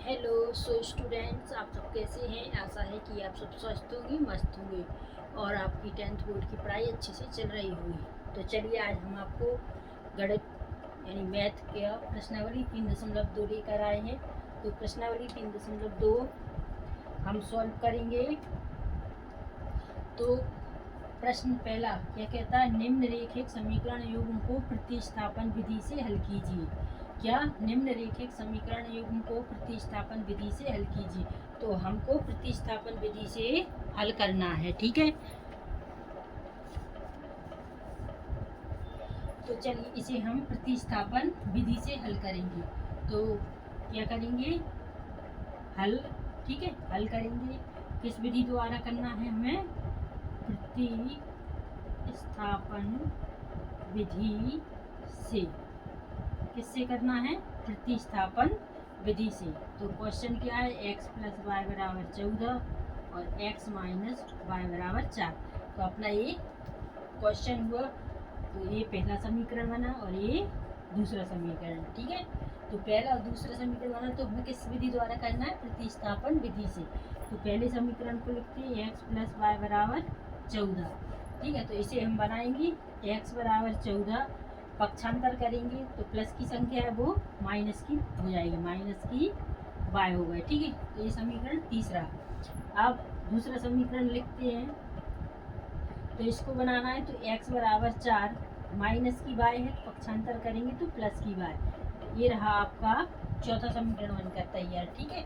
Hello students, आप सब कैसे हैं। आशा है कि आप सब स्वस्थ होंगे, मस्त होंगे और आपकी 10th बोर्ड की पढ़ाई अच्छे से चल रही होगी। तो चलिए आज हम आपको गणित यानी मैथ का प्रश्नावली 3.2 लेकर आए हैं। तो प्रश्नावली 3.2 हम सॉल्व करेंगे। तो प्रश्न पहला क्या कहता है, निम्नरेखित समीकरण युग्म को प्रतिस्थापन विधि से हल कीजिए। क्या निम्नरेखित समीकरण युग्म को प्रतिस्थापन विधि से हल कीजिए। तो हमको प्रतिस्थापन विधि से हल करना है, ठीक है। तो चलिए इसे हम प्रतिस्थापन विधि से हल करेंगे। तो क्या करेंगे, हल, ठीक है, हल करेंगे। किस विधि द्वारा करना है हमें, प्रतिस्थापन विधि से। किससे करना है, प्रतिस्थापन विधि से। तो क्वेश्चन क्या है, x + y = 14 और x - y = 4। तो अपना ये क्वेश्चन हुआ। तो ये पहला समीकरण बना और ये दूसरा समीकरण, ठीक है। तो पहला और दूसरा समीकरण बना तो हमें किस विधि द्वारा करना है, प्रतिस्थापन विधि से। तो पहले समीकरण को लिखते हैं x + y = 14, ठीक है। तो इसे हम बनाएंगे, x = 14 पक्षांतर करेंगे तो प्लस की संख्या है वो माइनस की हो जाएगी, माइनस की y हो गए, ठीक है। तो ये समीकरण तीसरा। अब दूसरा समीकरण लिखते हैं। तो इसको बनाना है तो x = 4 माइनस की y है, पक्षांतर करेंगे तो प्लस की y। ये रहा आपका चौथा समीकरण बनकर तैयार, ठीक है।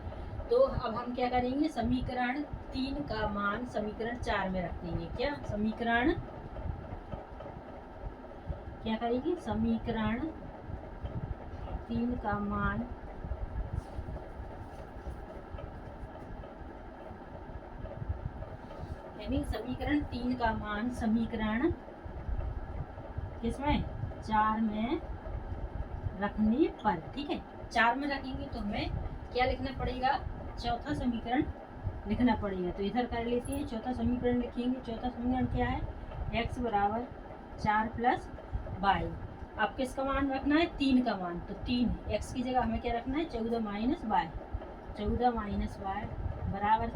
तो अब हम क्या करेंगे, समीकरण 3 का मान समीकरण 4 में रख देंगे। क्या समीकरण, क्या करेंगे, समीकरण 3 का मान यानी समीकरण 3 का मान समीकरण किसमें, 4 में रखने पर, ठीक है। 4 में रखेंगे तो हमें क्या लिखना पड़ेगा, चौथा समीकरण लिखना पड़ेगा। तो इधर कर लेते हैं, चौथा समीकरण लिखेंगे। चौथा समीकरण क्या है, x = 4 + y। अब किसका मान रखना है, 3 का मान। तो 3 x की जगह हमें क्या रखना है, 14 - y। 14 - y =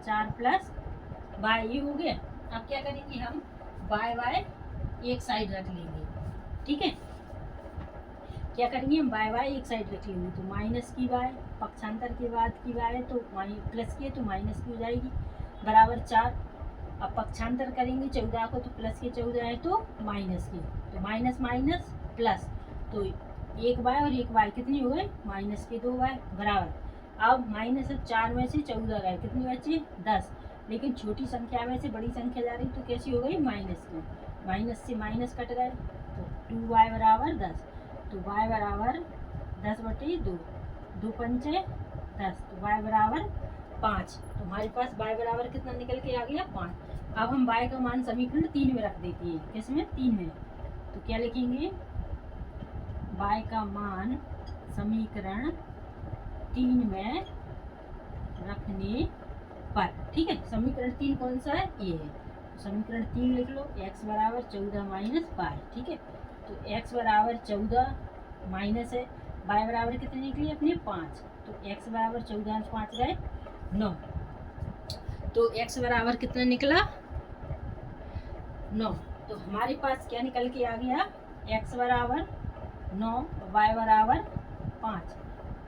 4 + y, ये हो गया। अब क्या करेंगे हम, y एक साइड रख लेंगे, ठीक है। क्या करेंगे हम, y एक साइड रख लेंगे। तो माइनस की y, पक्षांतर के बाद की y है तो प्लस की है तो माइनस की हो जाएगी, बराबर 4। अब पक्षांतर करेंगे 14 को तो प्लस के 14 है तो माइनस की, तो माइनस माइनस प्लस। तो एक y और एक y कितनी हो गए, माइनस के 2y, बराबर। अब माइनस 4 में से 14 गए, कितनी बची, 10। लेकिन छोटी संख्या में से बड़ी संख्या जा रही तो कैसी हो गई, माइनस की। माइनस से माइनस कट गए तो 2y = 10। तो y = 10/2, 2 पंचे 10, तो y = 5। तो हमारे पास y बराबर कितना निकल के आ गया, 5। अब हम y का मान समीकरण 3 में रख देते हैं। किसमें, 3 में। तो क्या लिखेंगे, y का मान समीकरण 3 में रखने पर, ठीक है। समीकरण 3 कौन सा है, ये है। तो समीकरण 3 लिख लो, x = 14 - y, ठीक है। तो x = 14 माइनस है, y बराबर कितने निकली अपने, 5। तो x = 14 + 5 गए 9। तो x बराबर कितना निकला, 9। तो हमारे पास क्या निकल के आ गया, x = 9, y = 5।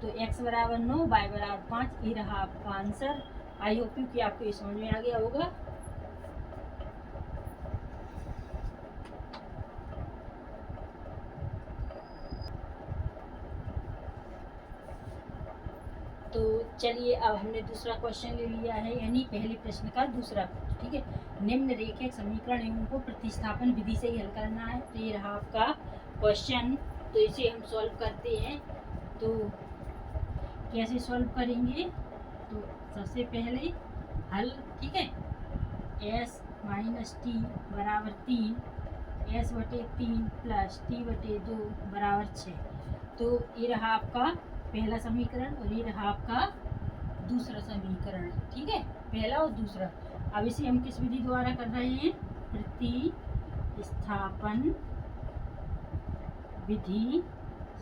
तो x = 9, y = 5, ये रहा आपका आंसर। आई होप कि आपको ये समझ में आ गया होगा। तो चलिए अब हमने दूसरा क्वेश्चन ले लिया है, यानी पहले प्रश्न का दूसरा, ठीक है। निम्नरेखित समीकरण युग्म को प्रतिस्थापन विधि से ही हल करना है। तो ये रहा आपका क्वेश्चन। तो इसे हम सॉल्व करते हैं। तो कैसे सॉल्व करेंगे, तो सबसे पहले हल, ठीक है। s - t = 3, s/3 + t/2 = 6। तो ये रहा आपका पहला समीकरण और ये रहा आपका दूसरा समीकरण, ठीक है, पहला और दूसरा। अब इसे हम किस विधि द्वारा कर रहे हैं, प्रतिस्थापन विधि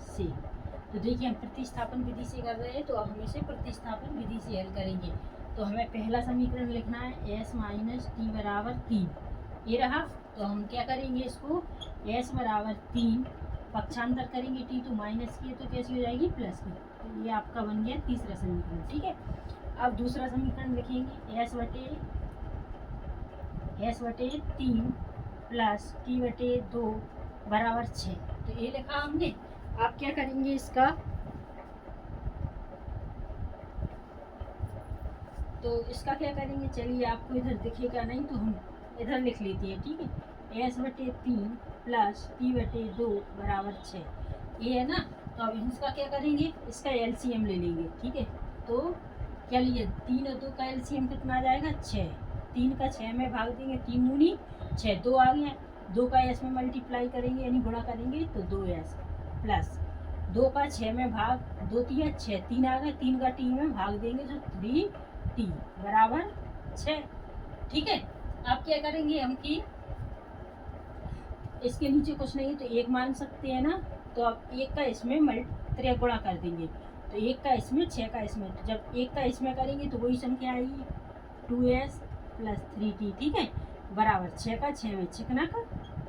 से। तो तो देखिए हम प्रतिस्थापन विधि से कर रहे हैं, तो अब हम इसे प्रतिस्थापन विधि से हल करेंगे। तो हमें पहला समीकरण लिखना है s माइनस टी बराबर 3, ये रहा। तो हम क्या करेंगे, इसको s बराबर 3 पक्षांतर करेंगे, टी तो माइनस की है तो कैसी हो जाएगी, प्लस की। तो ये आपका बन गया तीसरा समीकरण, ठीक है। अब दूसरा समीकरण लिखेंगे s बटे 3 प्लस टी बटे 2 बराबर 6। तो ये लिखा हमने। आप क्या करेंगे, इसका क्या करेंगे, चलिए आपको इधर दिखेगा नहीं तो हम इधर लिख लेते हैं, ठीक है। s बटे 3 प्लस टी बटे 2 बराबर 6, ये है ना। तो अब इसका क्या करेंगे, इसका एलसीएम ले लेंगे, ठीक है। तो क्या लिए, 3 और 2 का एलसीएम कितना आ जाएगा, 6। 3 का 6 में भाग देंगे, 3 दूनी 6, 2 आ गया। 2 का s में मल्टीप्लाई करेंगे यानी गुणा करेंगे तो 2s प्लस 2 का 6 में भाग, 2 तिया 6, 3 आ गया। 3 का t में भाग देंगे तो 3t बराबर 6, ठीक है। अब क्या करेंगे हम कि इसके नीचे कुछ नहीं है तो 1 मान सकते हैं ना। तो अब 1 का इसमें गुणा कर देंगे, तो 1 का इसमें 6 का इसमें, तो जब 1 का इसमें करेंगे तो वही संख्या आएगी 2s प्लस 3t, ठीक है, बराबर 6 का 6 में चिकना का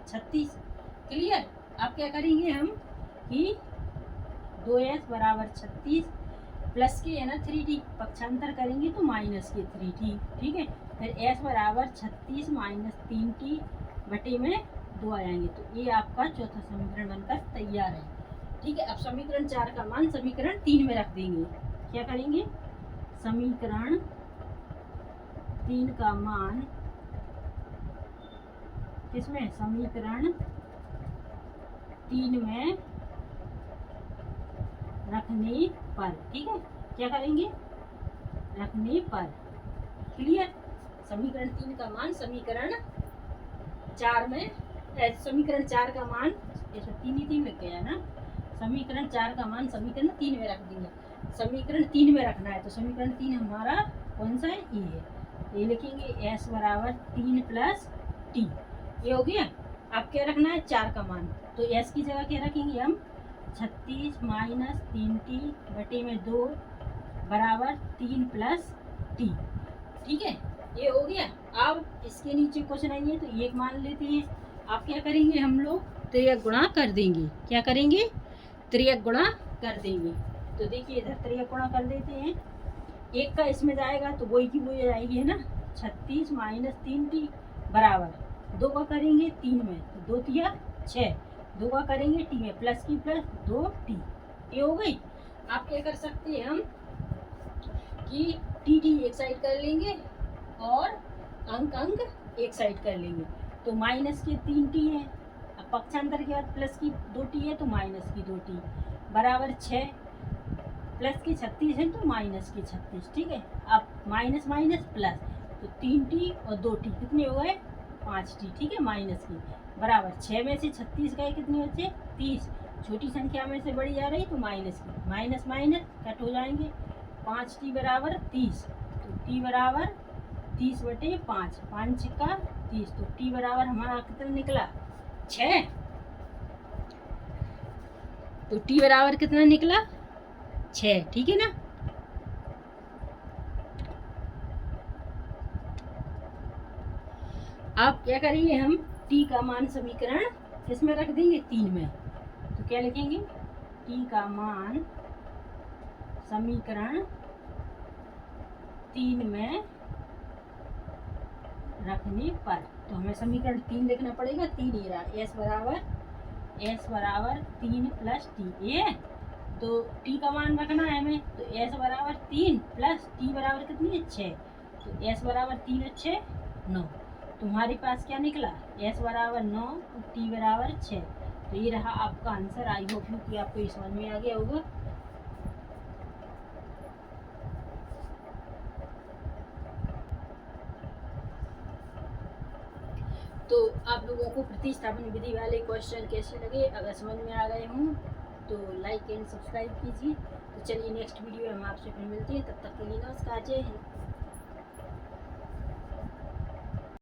36। क्लियर। अब क्या करेंगे हम कि 2s बराबर 36 प्लस के है ना 3t, पक्षांतर करेंगे तो माइनस के 3t, ठीक है। फिर s बराबर 36 माइनस 3t बटे में 2 आ जाएंगे। तो ये आपका चौथा समीकरण बनकर तैयार है, ठीक है। अब समीकरण 4 का मान समीकरण 3 में रख देंगे। क्या करेंगे, समीकरण 3 का मान किसमें, समीकरण 3 में रखने पर, ठीक है। क्या करेंगे, रखने पर। क्लियर। समीकरण 3 का मान समीकरण 4 में, समीकरण 4 का मान, ऐसा 3 लग गया ना, समीकरण 4 का मान समीकरण 3 में रख देंगे। समीकरण 3 में रखना है तो समीकरण 3 हमारा कौन सा है, ये है। ये लिखेंगे s बराबर 3 प्लस टी, ये हो गया। अब क्या रखना है, 4 का मान, तो s की जगह क्या रखेंगे हम, 36 माइनस 3t बटे में 2 बराबर 3 प्लस टी, ठीक है, ये हो गया। अब इसके नीचे कुछ नहीं है तो 1 मान लेते हैं। अब क्या करेंगे, हम लोग त्रियक गुणा कर देंगे। क्या करेंगे, त्रियक गुणा कर देंगे। तो देखिए इधर त्रियक गुणा कर देते हैं, 1 का इसमें जाएगा तो वही की वही जाएगी, है ना। 36 माइनस 3t बराबर 2 का करेंगे 3 में तो 2 तिया 6, 2 का करेंगे t में प्लस की प्लस 2t, ये हो गई। आप क्या कर सकते हैं हम कि टी एक साइड कर लेंगे और अंक एक साइड कर लेंगे। तो माइनस के 3t है, अब पक्षांतर के बाद प्लस की 2t है तो माइनस की 2t बराबर 6, प्लस की 36 है तो माइनस की 36, ठीक है। अब माइनस माइनस प्लस, तो 3t और 2t कितने हो गए, 5t, ठीक है, माइनस की बराबर 6 में से 36 गए कितने बचे, 30। छोटी संख्या में से बड़ी जा रही तो माइनस की, माइनस माइनस कट हो जाएंगे, 5t बराबर 30, तो t बराबर 30 बटे 5, 5 का 30, तो t बराबर हमारा कितना निकला, 6। तो t बराबर कितना निकला, 6, ठीक है ना। अब क्या करेंगे हम, t का मान समीकरण किसमें रख देंगे, 3 में। तो क्या लिखेंगे, t का मान समीकरण 3 में रखने पर, तो हमें समीकरण 3 लिखना पड़ेगा। 3 ही रहा, s बराबर 3 प्लस टी, ये तो t का मान रखना है हमें, तो s बराबर 3 प्लस t बराबर कितनी है, 6, तो s बराबर 3 और 6 9। तुम्हारे पास क्या निकला, s बराबर 9 और t बराबर 6। तो ये रहा आपका आंसर। आई होप कि आपको ये समझ में आ गया होगा। तो आप लोगों को प्रतिस्थापन विधि वाले क्वेश्चन कैसे लगे, अगर समझ में आ गए हों तो लाइक एंड सब्सक्राइब कीजिए। तो चलिए नेक्स्ट वीडियो में हम आपसे फिर मिलते हैं, तब तक के लिए नमस्कार, जय हिंद।